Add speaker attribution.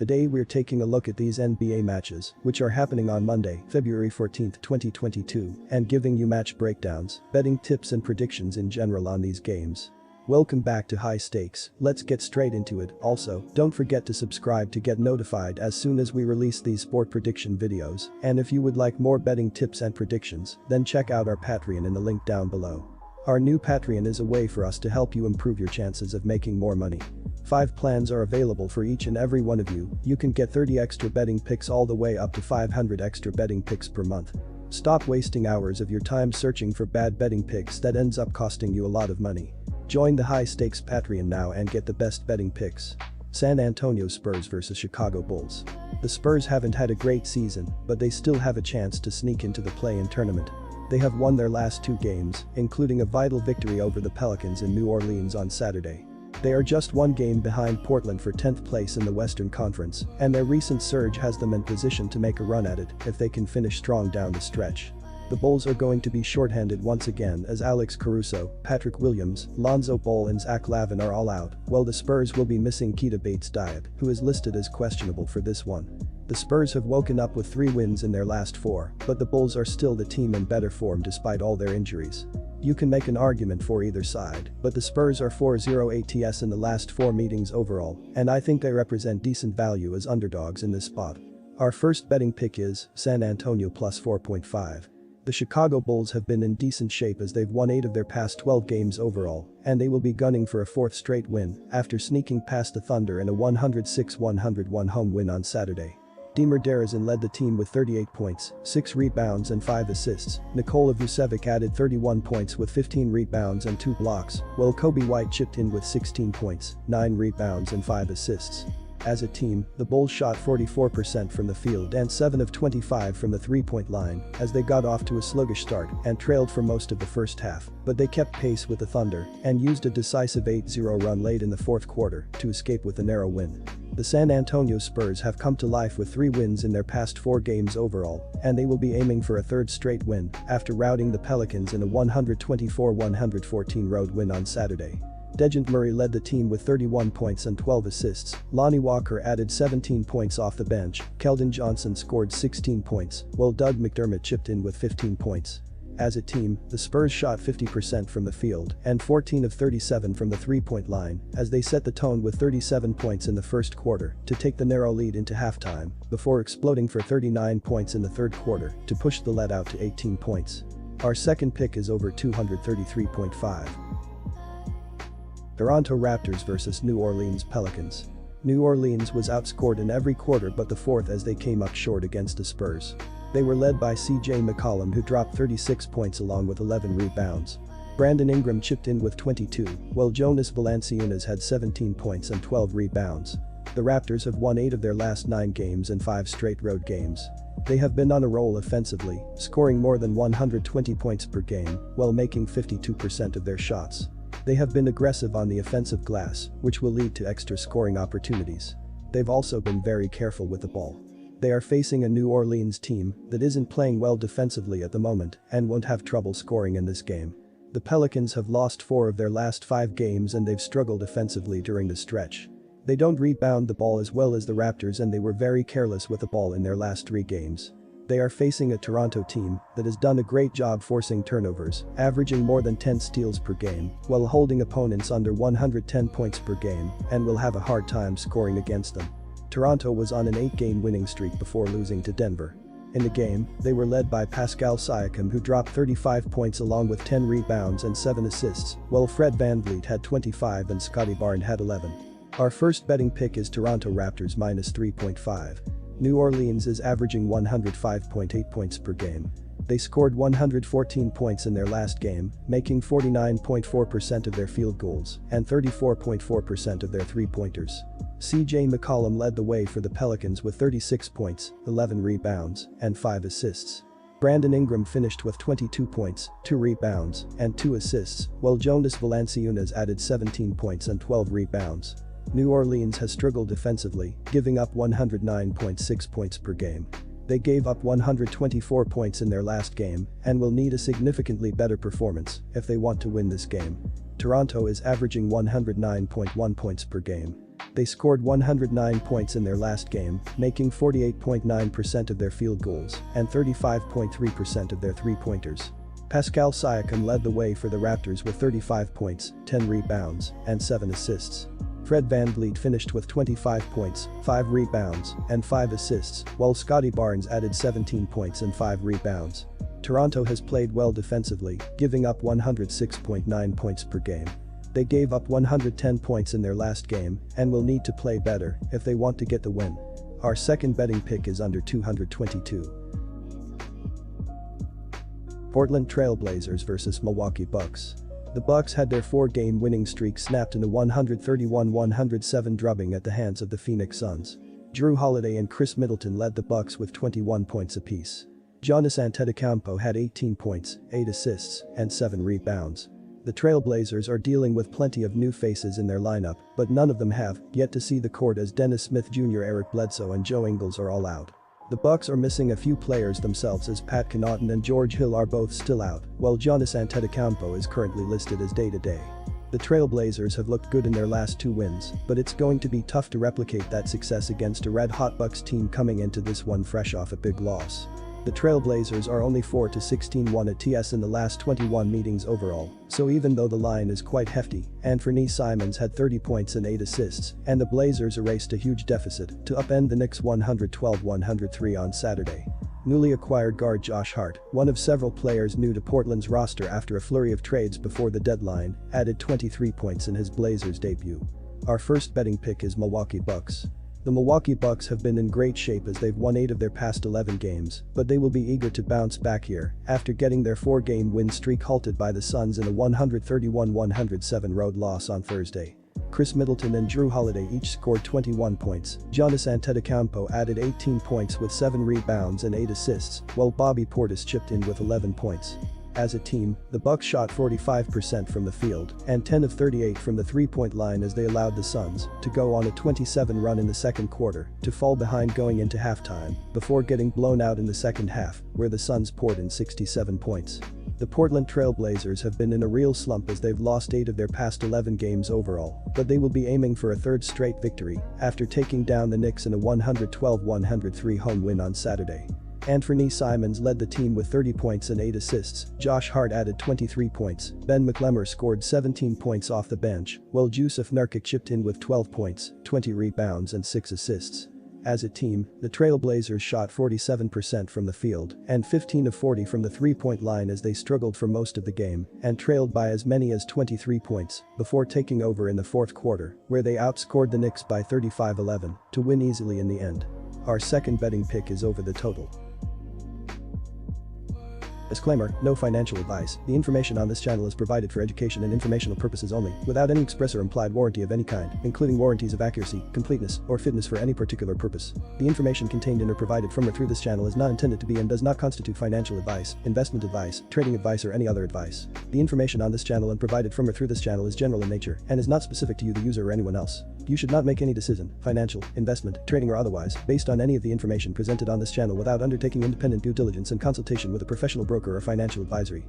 Speaker 1: Today we're taking a look at these NBA matches, which are happening on Monday, February 14, 2022, and giving you match breakdowns, betting tips and predictions in general on these games. Welcome back to High Stakes, let's get straight into it. Also, don't forget to subscribe to get notified as soon as we release these sport prediction videos, and if you would like more betting tips and predictions, then check out our Patreon in the link down below. Our new Patreon is a way for us to help you improve your chances of making more money. 5 plans are available for each and every one of you. You can get 30 extra betting picks all the way up to 500 extra betting picks per month. Stop wasting hours of your time searching for bad betting picks that ends up costing you a lot of money. Join the High Stakes Patreon now and get the best betting picks. San Antonio Spurs vs Chicago Bulls. The Spurs haven't had a great season, but they still have a chance to sneak into the play-in tournament. They have won their last 2 games, including a vital victory over the Pelicans in New Orleans on Saturday. They are just 1 game behind Portland for 10th place in the Western Conference, and their recent surge has them in position to make a run at it if they can finish strong down the stretch. The Bulls are going to be shorthanded once again as Alex Caruso, Patrick Williams, Lonzo Ball and Zach LaVine are all out, while the Spurs will be missing Keita Bates-Diop, who is listed as questionable for this one. The Spurs have woken up with 3 wins in their last 4, but the Bulls are still the team in better form despite all their injuries. You can make an argument for either side, but the Spurs are 4-0 ATS in the last 4 meetings overall, and I think they represent decent value as underdogs in this spot. Our first betting pick is San Antonio plus 4.5. The Chicago Bulls have been in decent shape as they've won 8 of their past 12 games overall, and they will be gunning for a 4th straight win after sneaking past the Thunder in a 106-101 home win on Saturday. DeMar DeRozan led the team with 38 points, 6 rebounds and 5 assists. Nikola Vucevic added 31 points with 15 rebounds and 2 blocks, while Kobe White chipped in with 16 points, 9 rebounds and 5 assists. As a team, the Bulls shot 44% from the field and 7 of 25 from the 3-point line as they got off to a sluggish start and trailed for most of the first half, but they kept pace with the Thunder and used a decisive 8-0 run late in the 4th quarter to escape with a narrow win. The San Antonio Spurs have come to life with 3 wins in their past 4 games overall, and they will be aiming for a 3rd straight win after routing the Pelicans in a 124-114 road win on Saturday. DeJounte Murray led the team with 31 points and 12 assists. Lonnie Walker added 17 points off the bench. Keldon Johnson scored 16 points, while Doug McDermott chipped in with 15 points. As a team, the Spurs shot 50% from the field and 14 of 37 from the 3-point line as they set the tone with 37 points in the 1st quarter to take the narrow lead into halftime before exploding for 39 points in the 3rd quarter to push the lead out to 18 points. Our second pick is over 233.5. Toronto Raptors vs New Orleans Pelicans. New Orleans was outscored in every quarter but the 4th as they came up short against the Spurs. They were led by CJ McCollum, who dropped 36 points along with 11 rebounds. Brandon Ingram chipped in with 22, while Jonas Valanciunas had 17 points and 12 rebounds. The Raptors have won 8 of their last 9 games and 5 straight road games. They have been on a roll offensively, scoring more than 120 points per game while making 52% of their shots. They have been aggressive on the offensive glass, which will lead to extra scoring opportunities. They've also been very careful with the ball. They are facing a New Orleans team that isn't playing well defensively at the moment and won't have trouble scoring in this game. The Pelicans have lost 4 of their last 5 games and they've struggled offensively during the stretch. They don't rebound the ball as well as the Raptors and they were very careless with the ball in their last 3 games. They are facing a Toronto team that has done a great job forcing turnovers, averaging more than 10 steals per game, while holding opponents under 110 points per game, and will have a hard time scoring against them. Toronto was on an 8-game winning streak before losing to Denver. In the game, they were led by Pascal Siakam, who dropped 35 points along with 10 rebounds and 7 assists, while Fred VanVleet had 25 and Scottie Barnes had 11. Our first betting pick is Toronto Raptors minus 3.5. New Orleans is averaging 105.8 points per game. They scored 114 points in their last game, making 49.4% of their field goals and 34.4% of their 3-pointers. CJ McCollum led the way for the Pelicans with 36 points, 11 rebounds, and 5 assists. Brandon Ingram finished with 22 points, 2 rebounds, and 2 assists, while Jonas Valanciunas added 17 points and 12 rebounds. New Orleans has struggled defensively, giving up 109.6 points per game. They gave up 124 points in their last game and will need a significantly better performance if they want to win this game. Toronto is averaging 109.1 points per game. They scored 109 points in their last game, making 48.9% of their field goals and 35.3% of their three-pointers. Pascal Siakam led the way for the Raptors with 35 points, 10 rebounds, and 7 assists. Fred VanVleet finished with 25 points, 5 rebounds, and 5 assists, while Scotty Barnes added 17 points and 5 rebounds. Toronto has played well defensively, giving up 106.9 points per game. They gave up 110 points in their last game and will need to play better if they want to get the win. Our second betting pick is under 222. Portland Trail Blazers vs Milwaukee Bucks. The Bucks had their 4-game winning streak snapped in a 131-107 drubbing at the hands of the Phoenix Suns. Jrue Holiday and Chris Middleton led the Bucks with 21 points apiece. Giannis Antetokounmpo had 18 points, 8 assists, and 7 rebounds. The Trailblazers are dealing with plenty of new faces in their lineup, but none of them have yet to see the court as Dennis Smith Jr., Eric Bledsoe and Joe Ingles are all out. The Bucks are missing a few players themselves as Pat Connaughton and George Hill are both still out, while Giannis Antetokounmpo is currently listed as day-to-day. The Trailblazers have looked good in their last 2 wins, but it's going to be tough to replicate that success against a red-hot Bucks team coming into this one fresh off a big loss. The Trailblazers are only 4-16-1 at TS in the last 21 meetings overall, so even though the line is quite hefty, Anthony Simons had 30 points and 8 assists, and the Blazers erased a huge deficit to upend the Knicks 112-103 on Saturday. Newly acquired guard Josh Hart, one of several players new to Portland's roster after a flurry of trades before the deadline, added 23 points in his Blazers debut. Our first betting pick is Milwaukee Bucks. The Milwaukee Bucks have been in great shape as they've won 8 of their past 11 games, but they will be eager to bounce back here after getting their 4-game win streak halted by the Suns in a 131-107 road loss on Thursday. Chris Middleton and Jrue Holiday each scored 21 points. Giannis Antetokounmpo added 18 points with 7 rebounds and 8 assists, while Bobby Portis chipped in with 11 points. As a team, the Bucks shot 45% from the field and 10 of 38 from the three-point line as they allowed the Suns to go on a 27 run in the second quarter to fall behind going into halftime before getting blown out in the second half, where the Suns poured in 67 points. The Portland Trail Blazers have been in a real slump as they've lost 8 of their past 11 games overall, but they will be aiming for a third straight victory after taking down the Knicks in a 112-103 home win on Saturday. Anthony Simons led the team with 30 points and 8 assists, Josh Hart added 23 points, Ben McLemore scored 17 points off the bench, while Jusuf Nurkic chipped in with 12 points, 20 rebounds and 6 assists. As a team, the Trailblazers shot 47% from the field and 15 of 40 from the three-point line as they struggled for most of the game and trailed by as many as 23 points before taking over in the fourth quarter, where they outscored the Knicks by 35-11 to win easily in the end. Our second betting pick is over the total. Disclaimer, no financial advice. The information on this channel is provided for education and informational purposes only, without any express or implied warranty of any kind, including warranties of accuracy, completeness, or fitness for any particular purpose. The information contained in or provided from or through this channel is not intended to be and does not constitute financial advice, investment advice, trading advice or any other advice. The information on this channel and provided from or through this channel is general in nature and is not specific to you, the user, or anyone else. You should not make any decision, financial, investment, trading or otherwise, based on any of the information presented on this channel without undertaking independent due diligence and consultation with a professional broker or financial advisory.